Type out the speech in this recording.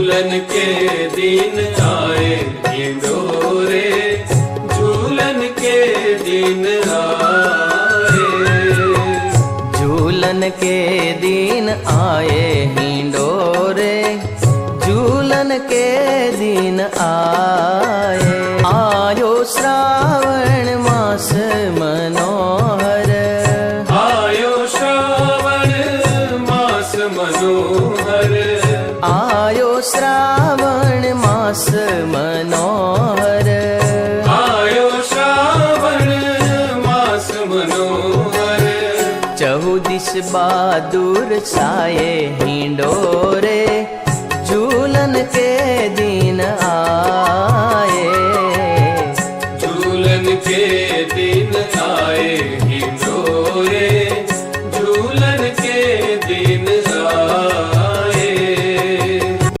झूलन के दिन आए हिंडोरे, झूलन के दिन आए। झूलन के दिन आए हिंडोरे, झूलन के दिन आए। आयो श्रावण मास मनोहर, आयो श्रावण मास मनोहर, आयो श्रावण मास मनोहर। आयो श्रावण मास मनोहर। चहुदिश बहादुर छाये हिंडोरे, झूलन के दिन